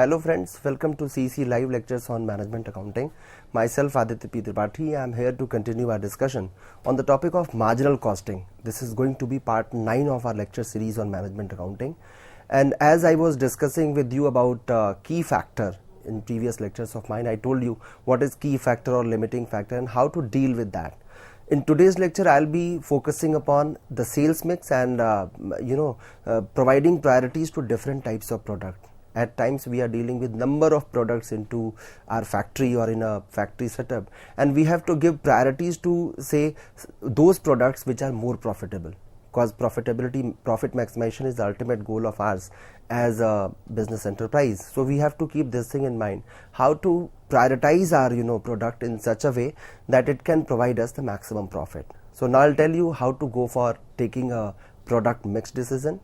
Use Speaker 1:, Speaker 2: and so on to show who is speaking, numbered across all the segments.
Speaker 1: Hello friends, welcome to CC Live Lectures on Management Accounting. Myself Aditya P. Tripathi. I am here to continue our discussion on the topic of marginal costing. This is going to be part 9 of our lecture series on Management Accounting. And as I was discussing with you about key factor in previous lectures of mine, I told you what is key factor or limiting factor and how to deal with that. In today's lecture, I'll be focusing upon the sales mix and providing priorities to different types of product. At times we are dealing with number of products into our factory or in a factory setup, and we have to give priorities to say those products which are more profitable, because profit maximization is the ultimate goal of ours as a business enterprise. So we have to keep this thing in mind, how to prioritize our product in such a way that it can provide us the maximum profit. So now I'll tell you how to go for taking a product mix decision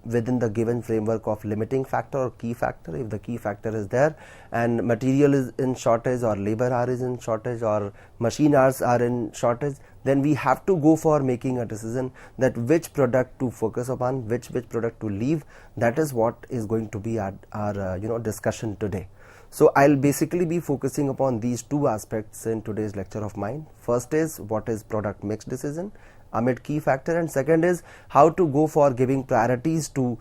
Speaker 1: within the given framework of limiting factor or key factor. If the key factor is there and material is in shortage or labor hour is in shortage or machine hours are in shortage, then we have to go for making a decision that which product to focus upon, which product to leave. That is what is going to be our discussion today. So I'll basically be focusing upon these two aspects in today's lecture of mine. First is what is product mix decision amid key factor, and second is how to go for giving priorities to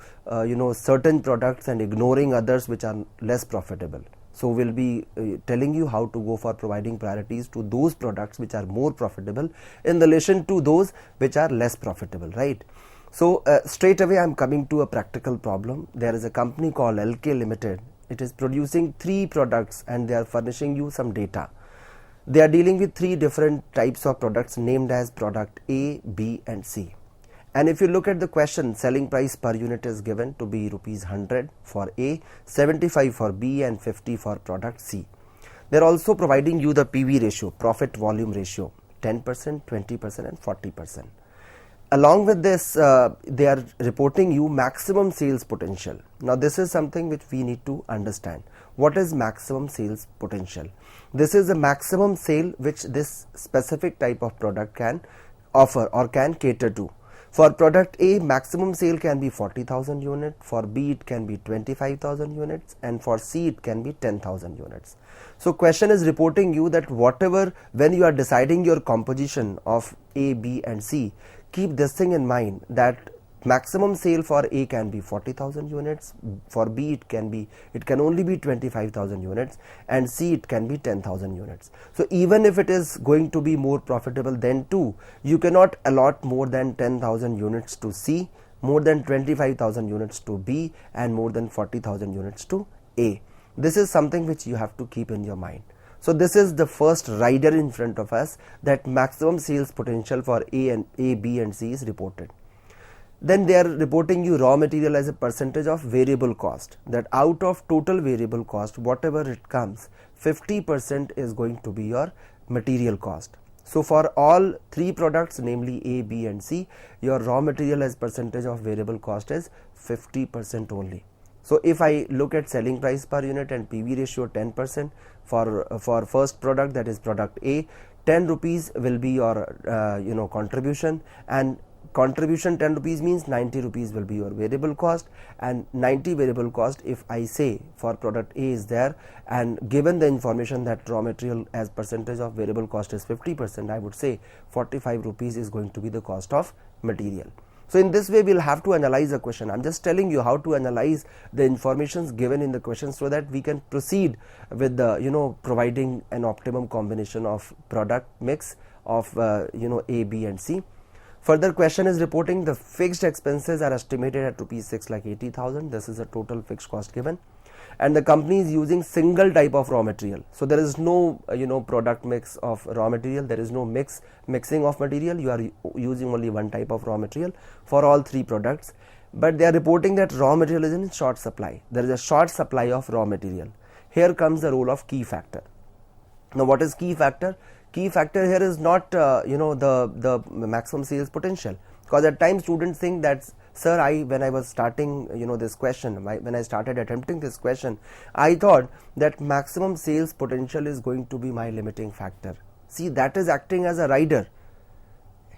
Speaker 1: certain products and ignoring others which are less profitable. So we'll be telling you how to go for providing priorities to those products which are more profitable in relation to those which are less profitable, right? So straight away I'm coming to a practical problem. There is a company called LK Limited. It is producing 3 products and they are furnishing you some data. They are dealing with 3 different types of products named as product A, B and C. And if you look at the question, selling price per unit is given to be rupees 100 for A, 75 for B and 50 for product C. They are also providing you the PV ratio, profit volume ratio, 10%, 20% and 40%. Along with this, they are reporting you maximum sales potential. Now this is something which we need to understand. What is maximum sales potential? This is the maximum sale which this specific type of product can offer or can cater to. For product A, maximum sale can be 40,000 units, for B it can be 25,000 units and for C it can be 10,000 units. So question is reporting you that whatever, when you are deciding your composition of A, B and C, keep this thing in mind that maximum sale for A can be 40,000 units, for B it can only be 25,000 units and C it can be 10,000 units. So even if it is going to be more profitable than 2, you cannot allot more than 10,000 units to C, more than 25,000 units to B and more than 40,000 units to A. This is something which you have to keep in your mind. So this is the first rider in front of us, that maximum sales potential for A, B and C is reported. Then they are reporting you raw material as a percentage of variable cost, that out of total variable cost, whatever it comes, 50% is going to be your material cost. So for all 3 products, namely A, B and C, your raw material as percentage of variable cost is 50% only. So if I look at selling price per unit and PV ratio 10% for first product, that is product A, 10 rupees will be your contribution, and contribution 10 rupees means 90 rupees will be your variable cost, and 90 variable cost if I say for product A is there, and given the information that raw material as percentage of variable cost is 50%, I would say 45 rupees is going to be the cost of material. So in this way we'll have to analyze a question. I'm just telling you how to analyze the informations given in the question so that we can proceed with the providing an optimum combination of product mix of A, B and C. Further question is reporting the fixed expenses are estimated at rupees 6,80,000. This is a total fixed cost given, and the company is using single type of raw material. So there is no product mix of raw material. There is no mixing of material. You are using only one type of raw material for all 3 products. But they are reporting that raw material is in short supply. There is a short supply of raw material. Here comes the role of key factor. Now what is key factor? Key factor here is not the maximum sales potential, because at times students think that, sir, when I was starting this question, when I started attempting this question, I thought that maximum sales potential is going to be my limiting factor. See, that is acting as a rider.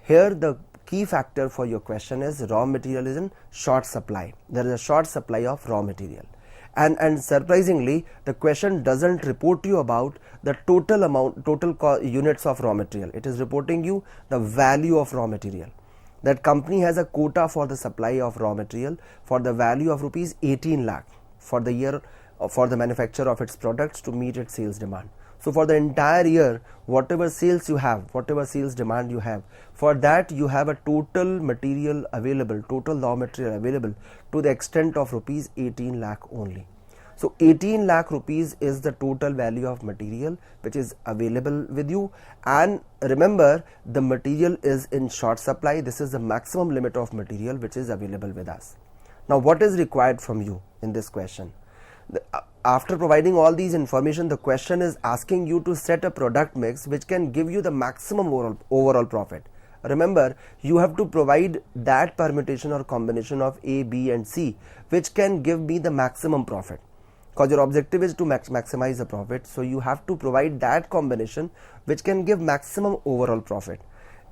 Speaker 1: Here the key factor for your question is raw material is in short supply. There is a short supply of raw material. And surprisingly, the question doesn't report you about the total units of raw material. It is reporting you the value of raw material. That company has a quota for the supply of raw material for the value of rupees 18 lakh for the year for the manufacture of its products to meet its sales demand. So for the entire year, whatever sales you have, whatever sales demand you have, for that you have a total material available, total raw material available to the extent of rupees 18 lakh only. So 18 lakh rupees is the total value of material which is available with you. And remember, the material is in short supply. This is the maximum limit of material which is available with us. Now what is required from you in this question? After providing all these information, the question is asking you to set a product mix which can give you the maximum overall profit. Remember, you have to provide that permutation or combination of A, B and C which can give me the maximum profit, because your objective is to maximize the profit. So you have to provide that combination which can give maximum overall profit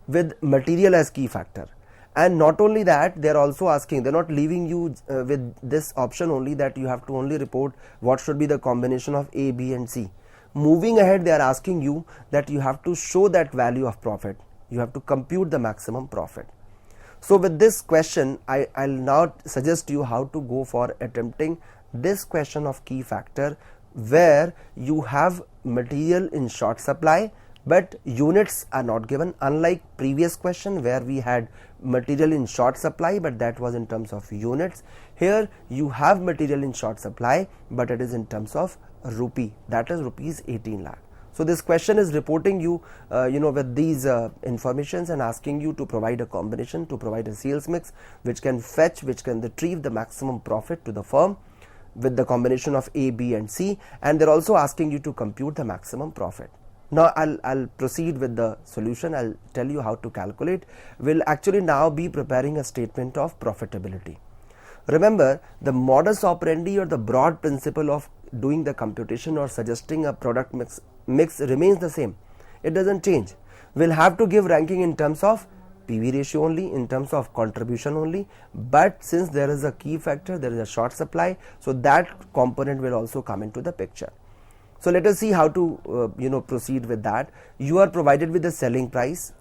Speaker 1: with material as key factor. And not only that, they are also asking, they are not leaving you with this option only that you have to only report what should be the combination of A, B and C. Moving ahead, they are asking you that you have to show that value of profit. You have to compute the maximum profit. So with this question, I'll now suggest you how to go for attempting this question of key factor, where you have material in short supply but units are not given, unlike previous question where we had material in short supply but that was in terms of units. Here you have material in short supply but it is in terms of rupee, that is rupees 18 lakh. So this question is reporting you with these informations and asking you to provide a combination, to provide a sales mix which can retrieve the maximum profit to the firm with the combination of A, B and C, and they're also asking you to compute the maximum profit. Now I'll proceed with the solution. I'll tell you how to calculate. We'll actually now be preparing a statement of profitability. Remember, the modus operandi or the broad principle of doing the computation or suggesting a product mix remains the same. It doesn't change. We'll have to give ranking in terms of PV ratio only, in terms of contribution only, but since there is a key factor, there is a short supply, so that component will also come into the picture. So let us see how to proceed with that. You are provided with the selling price,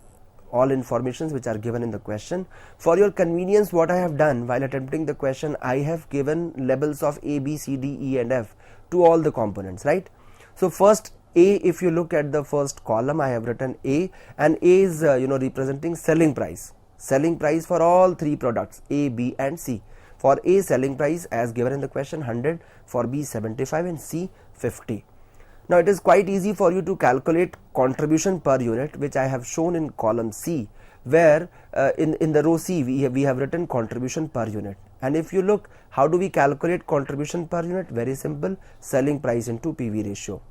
Speaker 1: all informations which are given in the question. For your convenience, what I have done while attempting the question, I have given labels of A, B, C, D, E and F to all the components, right? So first A, if you look at the first column, I have written A, and A is representing selling price for all three products A, B and C. For A, selling price as given in the question 100, for B 75 and C 50. Now it is quite easy for you to calculate contribution per unit, which I have shown in column C, where in the row C we have written contribution per unit. And if you look, how do we calculate contribution per unit? Very simple, selling price into PV ratio.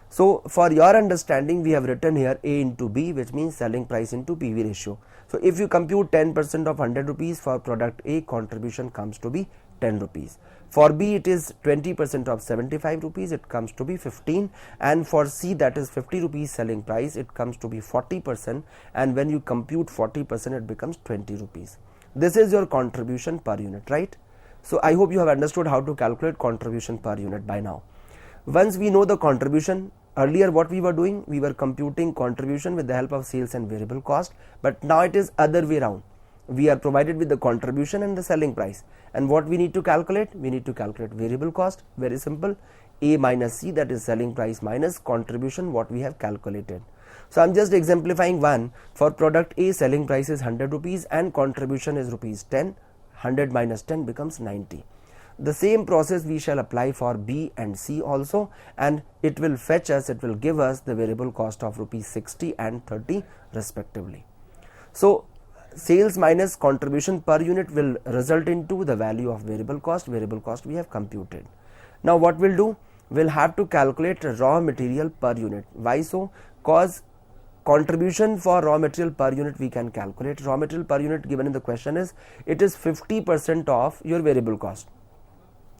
Speaker 1: So for your understanding, we have written here A into B, which means selling price into PV ratio. So if you compute 10% of 100 rupees for product A, contribution comes to be 10 rupees. For B, it is 20% of 75 rupees, it comes to be 15, and for C, that is 50 rupees selling price, it comes to be 40%, and when you compute 40%, it becomes 20 rupees. This is your contribution per unit, right? So I hope you have understood how to calculate contribution per unit by now. Once we know the contribution, earlier what we were doing, we were computing contribution with the help of sales and variable cost, but now it is other way around. We are provided with the contribution and the selling price, and what we need to calculate? We need to calculate variable cost. Very simple, A minus C, that is selling price minus contribution what we have calculated. So I'm just exemplifying one. For product A, selling price is 100 rupees and contribution is rupees 10. 100 minus 10 becomes 90. The same process we shall apply for B and C also, and it will give us the variable cost of rupees 60 and 30 respectively. So sales minus contribution per unit will result into the value of variable cost we have computed. Now what we'll do, we'll have to calculate raw material per unit. Why so? Cause contribution for raw material per unit we can calculate. Raw material per unit given in the question is, it is 50% of your variable cost.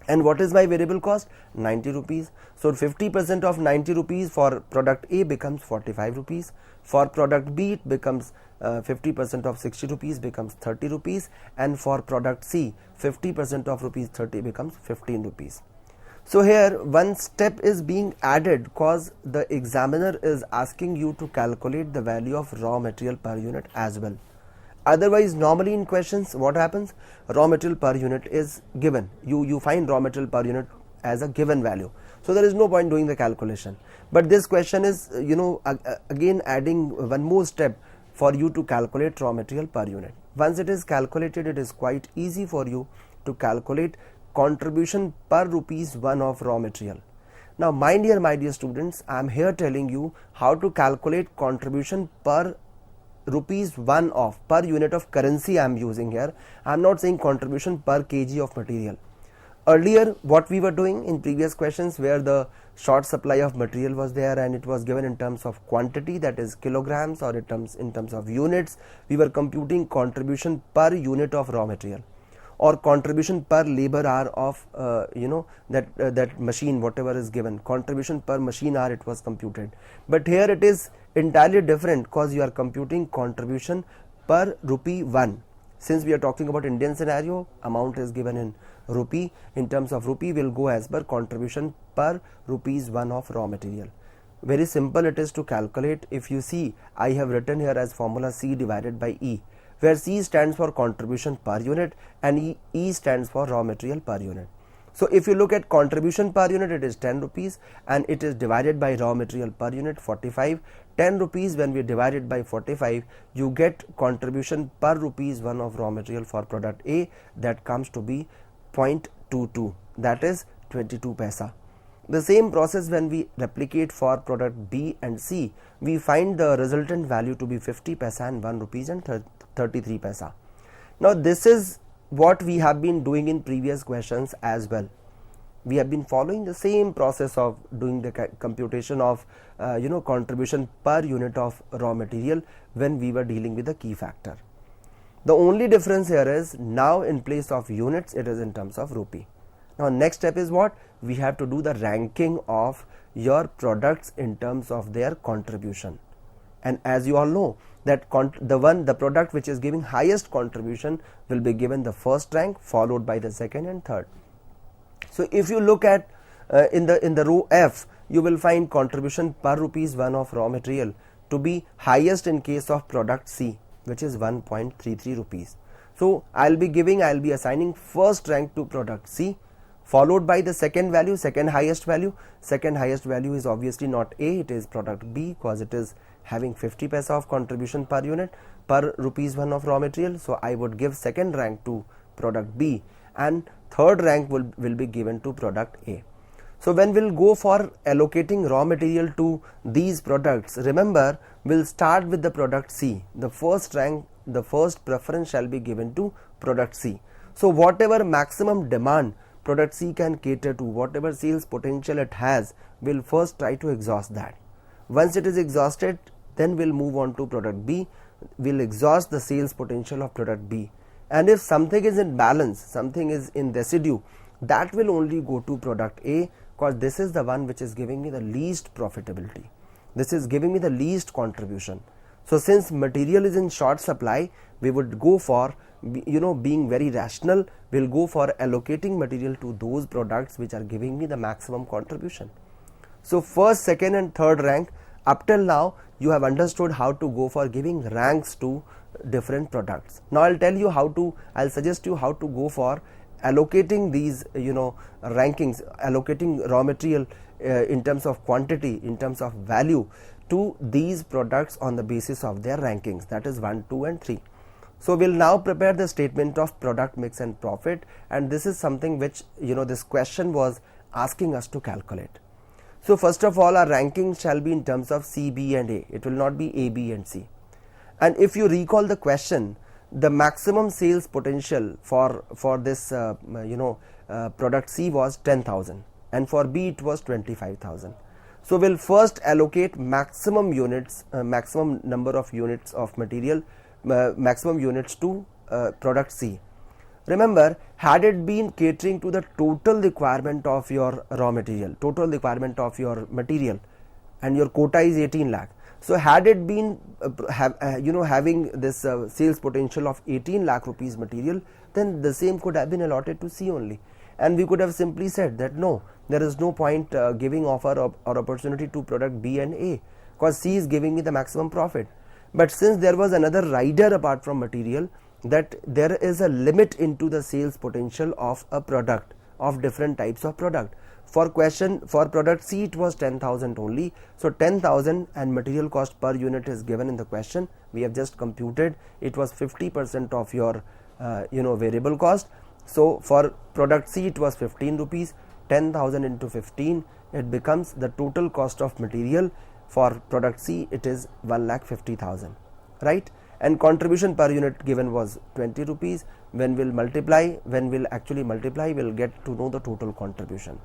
Speaker 1: And what is my variable cost? 90 rupees. So 50% of 90 rupees for product A becomes 45 rupees. For product B it becomes 50% of 60 rupees becomes 30 rupees, and for product C 50% of rupees 30 becomes 15 rupees. So here one step is being added because the examiner is asking you to calculate the value of raw material per unit as well. Otherwise, normally in questions, what happens? Raw material per unit is given. You find raw material per unit as a given value. So there is no point doing the calculation. But this question is, again adding one more step for you to calculate raw material per unit. Once it is calculated, it is quite easy for you to calculate contribution per rupees 1 of raw material. Now, my dear students, I am here telling you how to calculate contribution per rupees 1 of, per unit of currency I am using here. I am not saying contribution per kg of material. Earlier, what we were doing in previous questions, where the short supply of material was there and it was given in terms of quantity, that is kilograms, or in terms of units, we were computing contribution per unit of raw material, or contribution per labor hour of that machine, whatever is given, contribution per machine hour, it was computed. But here it is entirely different, because you are computing contribution per rupee 1. Since we are talking about Indian scenario, amount is given in rupee. In terms of rupee, will go as per contribution per rupees 1 of raw material. Very simple it is to calculate. If you see, I have written here as formula C divided by E, where C stands for contribution per unit and E stands for raw material per unit. So if you look at contribution per unit, it is 10 rupees and it is divided by raw material per unit 45. 10 rupees when we divide it by 45, you get contribution per rupees 1 of raw material for product A, that comes to be 0.22, that is 22 paisa. The same process when we replicate for product B and C, we find the resultant value to be 50 paisa and 1 rupees and 33 paisa. Now this is what we have been doing in previous questions as well. We have been following the same process of doing the computation of contribution per unit of raw material when we were dealing with the key factor. The only difference here is, now in place of units, it is in terms of rupee. Now next step is what? We have to do the ranking of your products in terms of their contribution. And as you all know, that the product which is giving highest contribution will be given the first rank, followed by the second and third. So if you look at in the row F, you will find contribution per rupees 1 of raw material to be highest in case of product C, which is 1.33 rupees. So I'll be assigning first rank to product C, followed by the second highest value. Second highest value is obviously not A, it is product B, because it is having 50 paisa of contribution per unit per rupees 1 of raw material. So I would give second rank to product B and third rank will be given to product A. So when we'll go for allocating raw material to these products, remember, we'll start with the product C. The first rank, the first preference shall be given to product C. So whatever maximum demand product C can cater to, whatever sales potential it has, we'll first try to exhaust that. Once it is exhausted, then we'll move on to product B. We'll exhaust the sales potential of product B. And if something is in balance, something is in residue, that will only go to product A, because this is the one which is giving me the least profitability. This is giving me the least contribution. So since material is in short supply, we would go for, being very rational, we'll go for allocating material to those products which are giving me the maximum contribution. So first, second and third rank, up till now you have understood how to go for giving ranks to different products. Now I'll suggest you how to go for allocating these rankings, allocating raw material in terms of quantity, in terms of value to these products on the basis of their rankings, that is 1, 2 and 3. So we'll now prepare the statement of product mix and profit, and this is something which this question was asking us to calculate. So first of all, our ranking shall be in terms of C, B and A. It will not be A, B and C. And if you recall the question, the maximum sales potential for this product C was 10,000 and for B it was 25,000. So we'll first allocate maximum units, maximum number of units of material, maximum units to product C. Remember, had it been catering to the total requirement of your raw material, total requirement of your material, and your quota is 18 lakh. So had it been having this sales potential of 18 lakh rupees material, then the same could have been allotted to C only. and we could have simply said that no, there is no point giving offer or opportunity to product B and A, because C is giving me the maximum profit. But since there was another rider apart from material, that there is a limit into the sales potential of a product, of different types of product. For product C it was 10,000 only, so 10,000 and material cost per unit is given in the question. We have just computed, it was 50% of your variable cost. So for product C it was 15 rupees, 10,000 into 15, it becomes the total cost of material for product C, it is 1,50,000, right? And contribution per unit given was 20 rupees. When we'll actually multiply, we'll get to know the total contribution.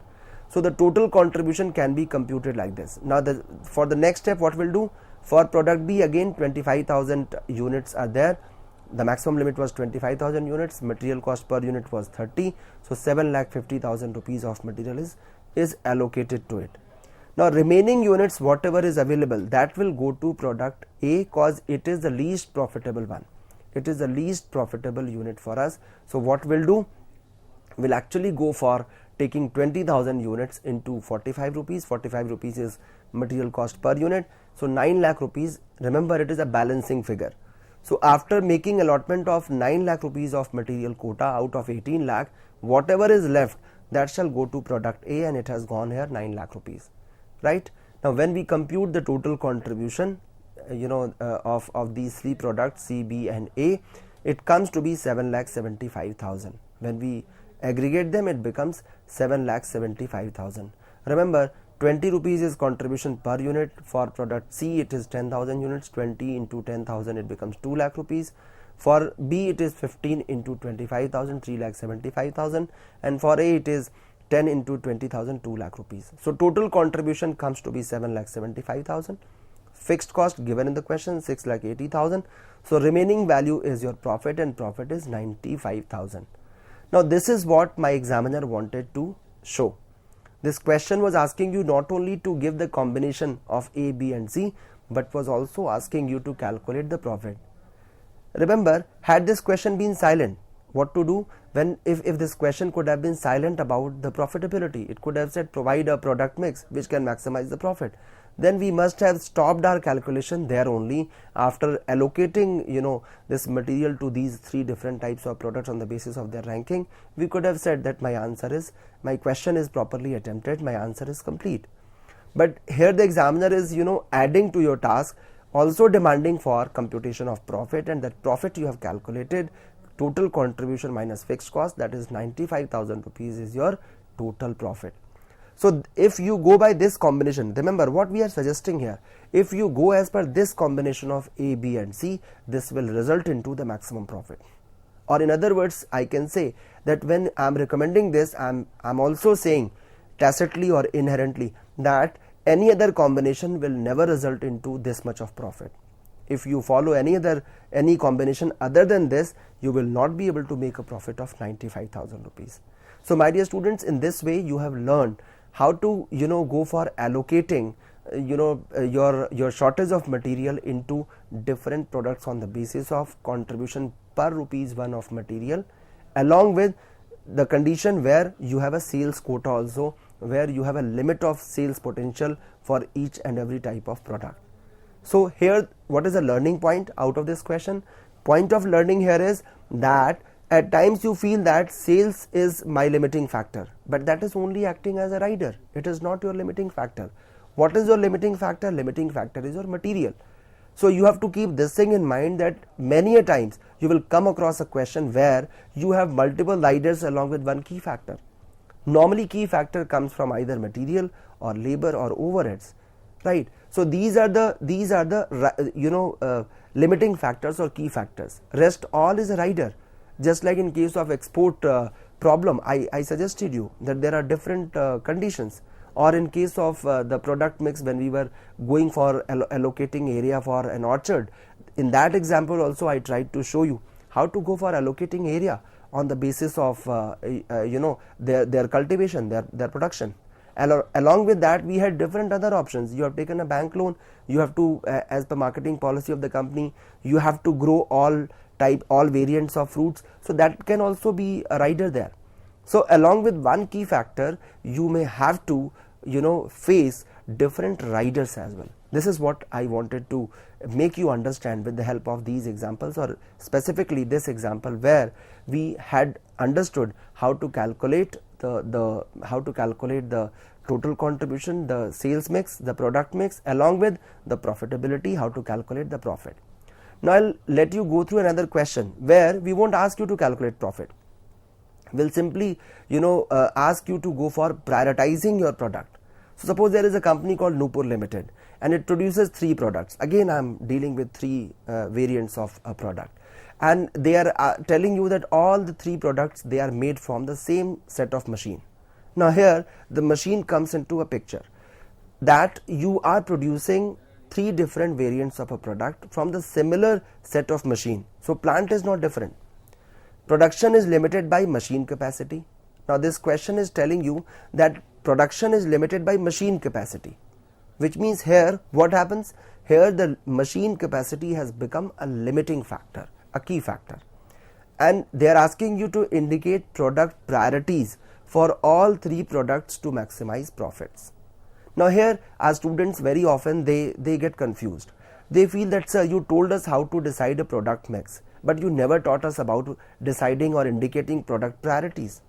Speaker 1: So the total contribution can be computed like this. Now for the next step, what we'll do, for product B, again 25,000 units are there. The maximum limit was 25,000 units, material cost per unit was 30, so 7,50,000 rupees of material is allocated to it. Now remaining units, whatever is available, that will go to product A, cause it is the least profitable one. It is the least profitable unit for us. So what we'll do, we'll actually go for taking 20,000 units into 45 rupees. 45 rupees is material cost per unit. So 9 lakh rupees, remember it is a balancing figure. So after making allotment of 9 lakh rupees of material quota out of 18 lakh, whatever is left, that shall go to product A, and it has gone here 9 lakh rupees, right? Now when we compute the total contribution of these three products C, B and A, it comes to be 7,75,000. When we aggregate them, it becomes 7,75,000. Remember, 20 rupees is contribution per unit. For product C it is 10,000 units, 20 into 10,000 it becomes 2 lakh rupees. For B it is 15 into 25,000, 3,75,000, and for A it is 10 into 20,000, 2 lakh rupees. So total contribution comes to be 7,75,000. Fixed cost given in the question 6,80,000. So remaining value is your profit, and profit is 95,000. Now this is what my examiner wanted to show. This question was asking you not only to give the combination of A, B and C, but was also asking you to calculate the profit. Remember, had this question been silent, what to do if this question could have been silent about the profitability? It could have said provide a product mix which can maximize the profit. Then we must have stopped our calculation there only. After allocating this material to these three different types of products on the basis of their ranking, we could have said that my question is properly attempted, my answer is complete. But here the examiner is adding to your task, also demanding for computation of profit, and that profit you have calculated, total contribution minus fixed cost, that is 95,000 rupees is your total profit. So if you go by this combination, remember what we are suggesting here, if you go as per this combination of A, B and C, this will result into the maximum profit. Or in other words, I can say that when I am recommending this, I am also saying tacitly or inherently that any other combination will never result into this much of profit. If you follow any combination other than this, you will not be able to make a profit of 95,000 rupees. So my dear students, in this way you have learned how to go for allocating your shortage of material into different products on the basis of contribution per rupees 1 of material, along with the condition where you have a sales quota also, where you have a limit of sales potential for each and every type of product. So here, what is the learning point out of this question? Point of learning here is that at times you feel that sales is my limiting factor, but that is only acting as a rider. It is not your limiting factor. What is your limiting factor? Limiting factor is your material. So you have to keep this thing in mind, that many a times you will come across a question where you have multiple riders along with one key factor. Normally key factor comes from either material or labor or overheads, right? So these are the limiting factors or key factors. Rest all is a rider. Just like in case of export problem, I suggested you that there are different conditions, or in case of the product mix, when we were going for allocating area for an orchard, in that example also I tried to show you how to go for allocating area on the basis of their cultivation, their production. Along with that, we had different other options. You have taken a bank loan, you have to, as per marketing policy of the company, you have to grow all variants of fruits, so that can also be a rider there. So along with one key factor, you may have to, face different riders as well. This is what I wanted to make you understand with the help of these examples, or specifically this example where we had understood how to calculate the total contribution, the sales mix, the product mix, along with the profitability, how to calculate the profit. Now I'll let you go through another question where we won't ask you to calculate profit. We'll simply ask you to go for prioritizing your product. So suppose there is a company called Nupur Limited and it produces 3 products. Again, I'm dealing with 3 variants of a product, and they are telling you that all the 3 products, they are made from the same set of machine. Now here the machine comes into a picture that you are producing 3 different variants of a product from the similar set of machine. So plant is not different. Production is limited by machine capacity. Now this question is telling you that production is limited by machine capacity, which means here what happens? Here the machine capacity has become a limiting factor, a key factor, and they are asking you to indicate product priorities for all 3 products to maximize profits. Now here our students very often they get confused. They feel that, sir, you told us how to decide a product mix, but you never taught us about deciding or indicating product priorities.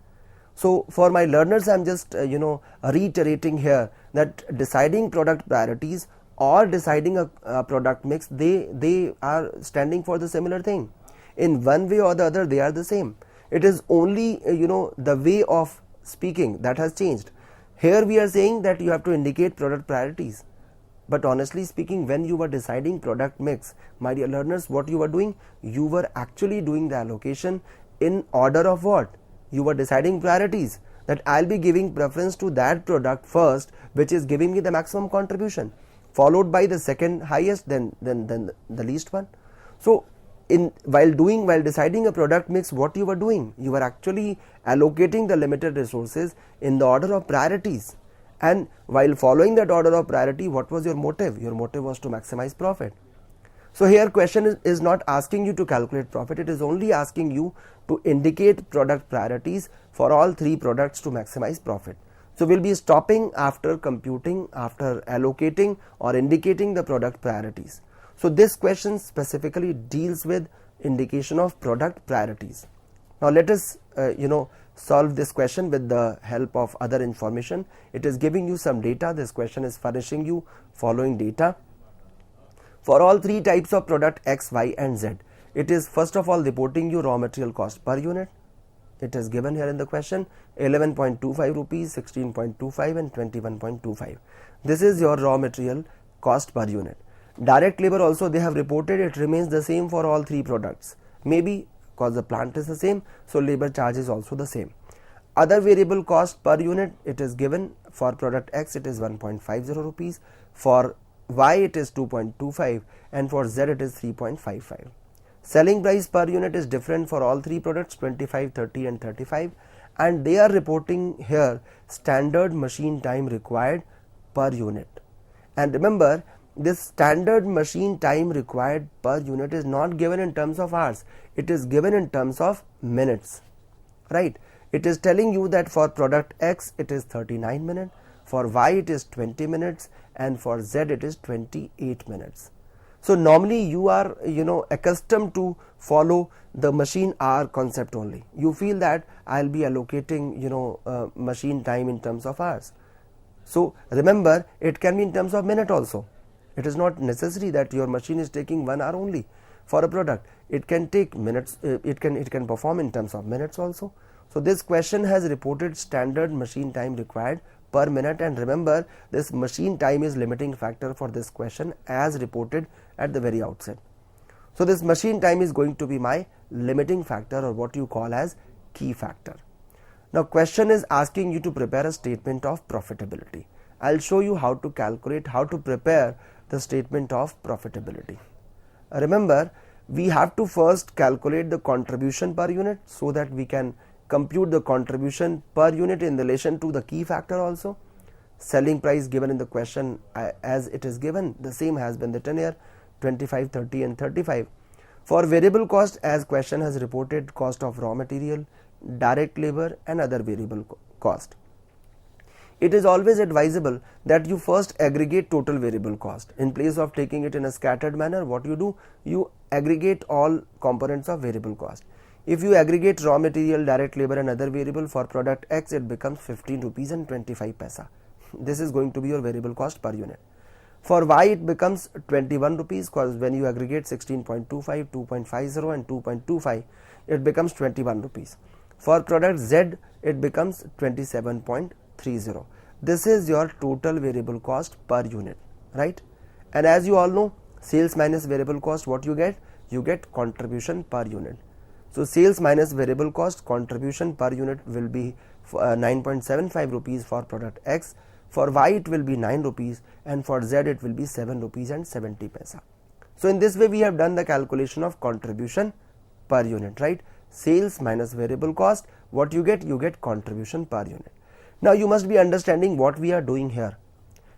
Speaker 1: So for my learners, I'm just reiterating here that deciding product priorities or deciding a product mix, they are standing for the similar thing. In one way or the other, they are the same. It is only the way of speaking that has changed. Here we are saying that you have to indicate product priorities, but honestly speaking, when you were deciding product mix, my dear learners, what you were doing? You were actually doing the allocation in order of what? You were deciding priorities, that I'll be giving preference to that product first which is giving me the maximum contribution, followed by the second highest, then the least one. So while deciding a product mix, what you were doing? You were actually allocating the limited resources in the order of priorities. And while following that order of priority, what was your motive? Your motive was to maximize profit. So here question is not asking you to calculate profit, it is only asking you to indicate product priorities for all 3 products to maximize profit. So we'll be stopping after computing, after allocating or indicating the product priorities. So this question specifically deals with indication of product priorities. Now let us solve this question with the help of other information. It is giving you some data. This question is furnishing you following data. For all 3 types of product X, Y and Z, it is first of all reporting you raw material cost per unit. It is given here in the question 11.25 rupees, 16.25 and 21.25. This is your raw material cost per unit. Direct labor also they have reported, it remains the same for all 3 products. Maybe because the plant is the same, so labor charge is also the same. Other variable cost per unit, it is given for product X it is 1.50 rupees, for Y it is 2.25 and for Z it is 3.55. Selling price per unit is different for all 3 products, 25, 30 and 35, and they are reporting here standard machine time required per unit. And remember, this standard machine time required per unit is not given in terms of hours, it is given in terms of minutes, right? It is telling you that for product X it is 39 minutes, for Y it is 20 minutes and for Z it is 28 minutes. So normally you are accustomed to follow the machine hour concept only. You feel that I'll be allocating machine time in terms of hours. So remember, it can be in terms of minute also. It is not necessary that your machine is taking 1 hour only for a product. It can take minutes, it can perform in terms of minutes also. So this question has reported standard machine time required per minute, and remember this machine time is limiting factor for this question as reported at the very outset. So this machine time is going to be my limiting factor, or what you call as key factor. Now question is asking you to prepare a statement of profitability. I'll show you how to calculate, how to prepare the statement of profitability. Remember, we have to first calculate the contribution per unit so that we can compute the contribution per unit in relation to the key factor also. Selling price given in the question as it is given, the same has been written here, 25, 30 and 35. For variable cost, as question has reported, cost of raw material, direct labor and other variable cost. It is always advisable that you first aggregate total variable cost. In place of taking it in a scattered manner, what you do, you aggregate all components of variable cost. If you aggregate raw material, direct labor and other variable for product X, it becomes 15 rupees and 25 paisa. This is going to be your variable cost per unit. For Y, it becomes 21 rupees, because when you aggregate 16.25, 2.50 and 2.25, it becomes 21 rupees. For product Z, it becomes 27.30. This is your total variable cost per unit, right? And as you all know, sales minus variable cost, what you get? You get contribution per unit. So sales minus variable cost, contribution per unit will be 9.75 rupees for product X. For Y, it will be 9 rupees, and for Z, it will be 7 rupees and 70 paisa. So in this way, we have done the calculation of contribution per unit, right? Sales minus variable cost, what you get contribution per unit. Now you must be understanding what we are doing here.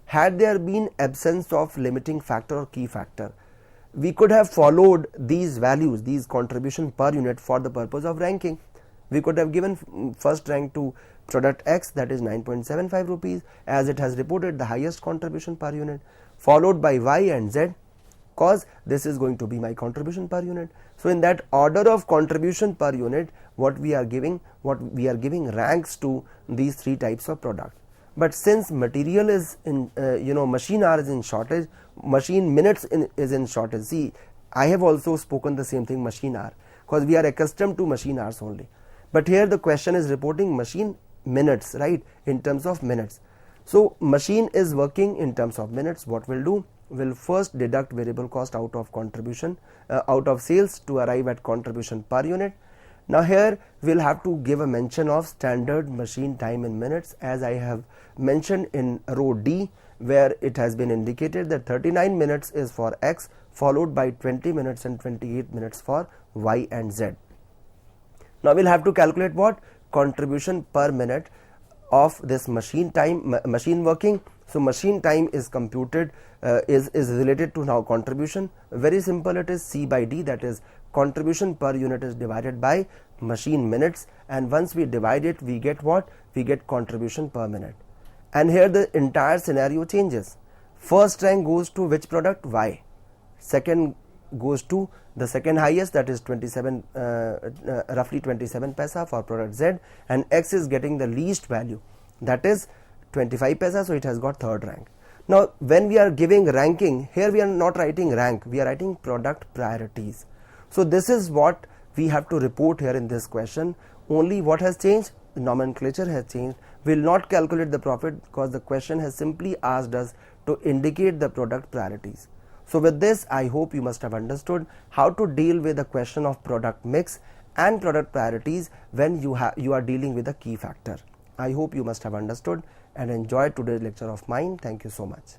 Speaker 1: Had there been absence of limiting factor or key factor, we could have followed these values, these contribution per unit, for the purpose of ranking. We could have given first rank to product X, that is 9.75 rupees, as it has reported the highest contribution per unit, followed by Y and Z, cause this is going to be my contribution per unit. So in that order of contribution per unit, what we are giving ranks to these three types of product. But since material is in machine hour is in shortage, machine minutes is in shortage. See, I have also spoken the same thing, machine hour, because we are accustomed to machine hours only. But here the question is reporting machine minutes, right, in terms of minutes. So machine is working in terms of minutes. What we'll do, we'll first deduct variable cost out of contribution, out of sales, to arrive at contribution per unit. Now here we'll have to give a mention of standard machine time in minutes, as I have mentioned in row D, where it has been indicated that 39 minutes is for X, followed by 20 minutes and 28 minutes for Y and Z. Now we'll have to calculate what? Contribution per minute of this machine time, machine working. So machine time is computed, is related to now contribution. Very simple, it is C by D, that is contribution per unit is divided by machine minutes, and once we divide it, we get what? We get contribution per minute. And here the entire scenario changes. First rank goes to which product? Y. Second goes to the second highest, that is 27, roughly 27 paisa for product Z, and X is getting the least value, that is 25 paisa, so it has got third rank. Now when we are giving ranking, here we are not writing rank, we are writing product priorities. So this is what we have to report here in this question. Only what has changed? The nomenclature has changed. We will not calculate the profit, because the question has simply asked us to indicate the product priorities. So with this, I hope you must have understood how to deal with the question of product mix and product priorities when you are dealing with a key factor. I hope you must have understood and enjoyed today's lecture of mine. Thank you so much.